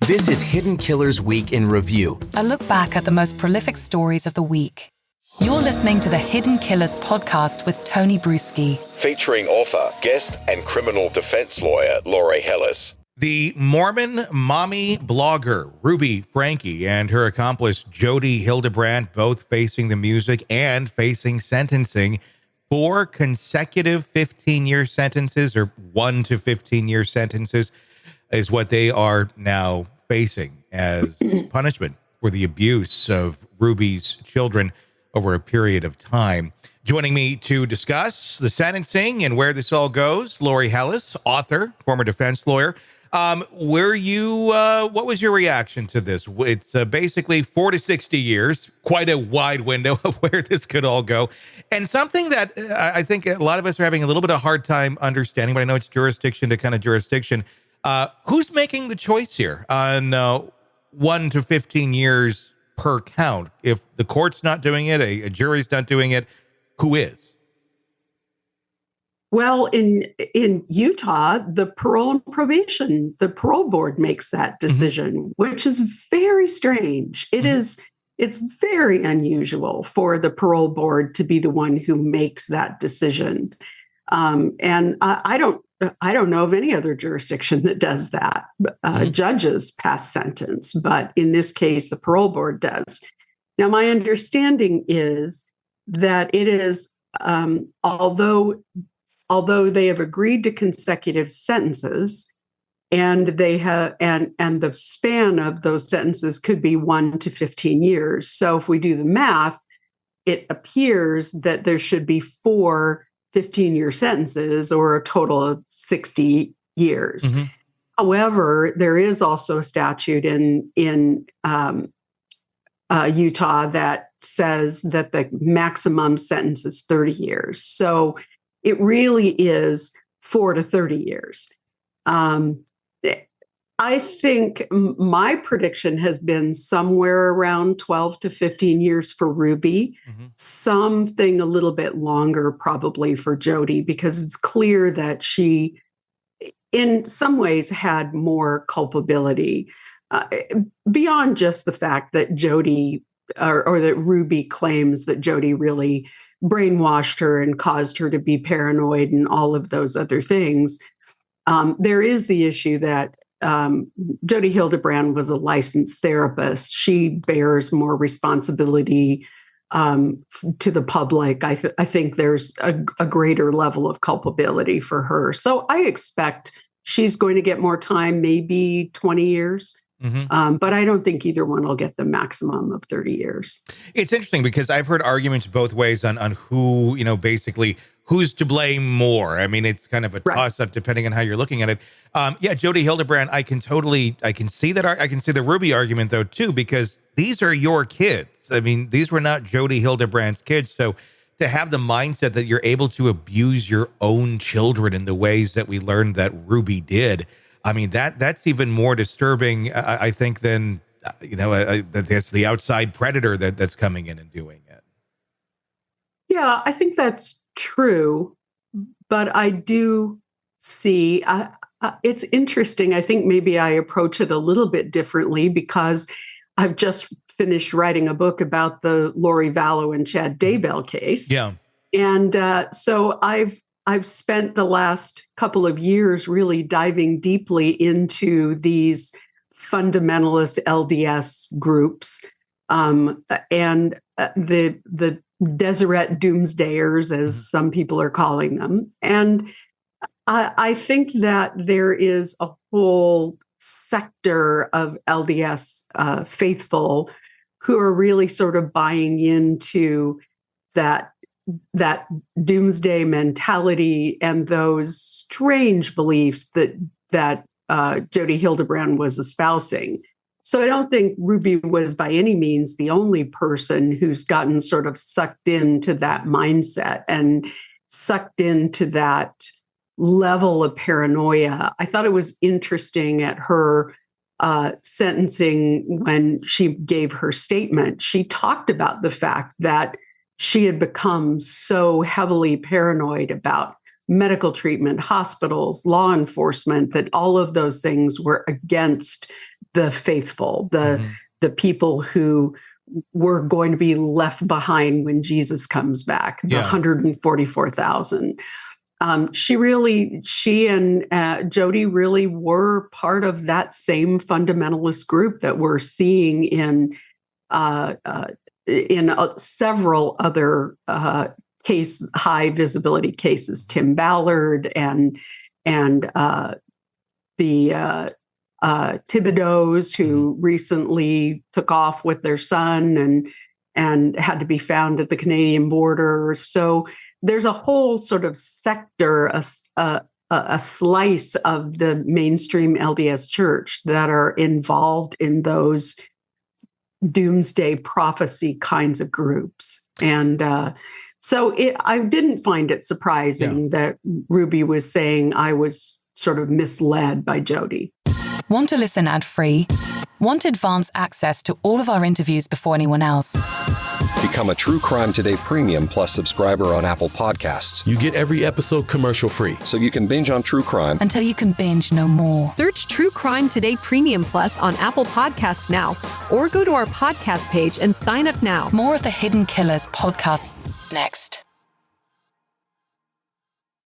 This is Hidden Killers Week in Review. A look back at the most prolific stories of the week. You're listening to the Hidden Killers podcast with Tony Brueski. Featuring author, guest, and criminal defense lawyer Laurie Hellis. The Mormon mommy blogger Ruby Franke and her accomplice Jodi Hildebrandt both facing the music and facing sentencing. 4 consecutive 15-year sentences, or 1 to 15-year sentences, is what they are now facing as punishment for the abuse of Ruby's children over a period of time. Joining me to discuss the sentencing and where this all goes, Laurie Hellis, author, former defense lawyer. What was your reaction to this? It's basically 4 to 60 years, quite a wide window of where this could all go. And something that I think a lot of us are having a little bit of a hard time understanding, but I know it's jurisdiction to kind of jurisdiction. Who's making the choice here on 1 to 15 years per count? If the court's not doing it, a jury's not doing it, who is? Well, in Utah, the parole and probation, the parole board makes that decision, which is very strange. It's very unusual for the parole board to be the one who makes that decision. And I don't know of any other jurisdiction that does that. Judges pass sentence, but in this case, the parole board does. Now, my understanding is that it is, although they have agreed to consecutive sentences, and they have, and the span of those sentences could be 1 to 15 years. So if we do the math, it appears that there should be 4 15-year sentences, or a total of 60 years. However, there is also a statute in Utah that says that the maximum sentence is 30 years. So it really is 4 to 30 years. I think my prediction has been somewhere around 12 to 15 years for Ruby, something a little bit longer probably for Jodi, because it's clear that she, in some ways, had more culpability beyond just the fact that Jodi or that Ruby claims that Jodi really brainwashed her and caused her to be paranoid and all of those other things. There is the issue that Jodi Hildebrandt was a licensed therapist. She bears more responsibility to the public. I think there's a greater level of culpability for her. So I expect she's going to get more time, maybe 20 years. But I don't think either one will get the maximum of 30 years. It's interesting because I've heard arguments both ways on who, basically who's to blame more. I mean, it's kind of a toss-up depending on how you're looking at it. Jodi Hildebrandt, I can see that. I can see the Ruby argument though too, because these are your kids. I mean, these were not Jodi Hildebrandt's kids. So to have the mindset that you're able to abuse your own children in the ways that we learned that Ruby did, I mean, that's even more disturbing, I think, than, that's the outside predator that's coming in and doing it. Yeah, I think that's true. But I do see, it's interesting. I think maybe I approach it a little bit differently because I've just finished writing a book about the Lori Vallow and Chad Daybell case. Yeah. And so I've spent the last couple of years really diving deeply into these fundamentalist LDS groups and the Deseret Doomsdayers, as some people are calling them. And I think that there is a whole sector of LDS faithful who are really sort of buying into that doomsday mentality and those strange beliefs that Jodi Hildebrandt was espousing. So I don't think Ruby was by any means the only person who's gotten sort of sucked into that mindset and sucked into that level of paranoia. I thought it was interesting at her sentencing when she gave her statement. She talked about the fact that she had become so heavily paranoid about medical treatment, hospitals, law enforcement, that all of those things were against the faithful, the people who were going to be left behind when Jesus comes back, the 144,000. She and Jody really were part of that same fundamentalist group that we're seeing in several other high visibility cases. Tim Ballard and the Thibodeaux, who recently took off with their son and had to be found at the Canadian border. So there's a whole sort of sector, a slice of the mainstream LDS church that are involved in those doomsday prophecy kinds of groups. And so I didn't find it surprising that Ruby was saying I was sort of misled by Jody. Want to listen ad-free? Want advanced access to all of our interviews before anyone else? Become a True Crime Today Premium Plus subscriber on Apple Podcasts. You get every episode commercial-free. So you can binge on true crime until you can binge no more. Search True Crime Today Premium Plus on Apple Podcasts now, or go to our podcast page and sign up now. More of the Hidden Killers podcast next.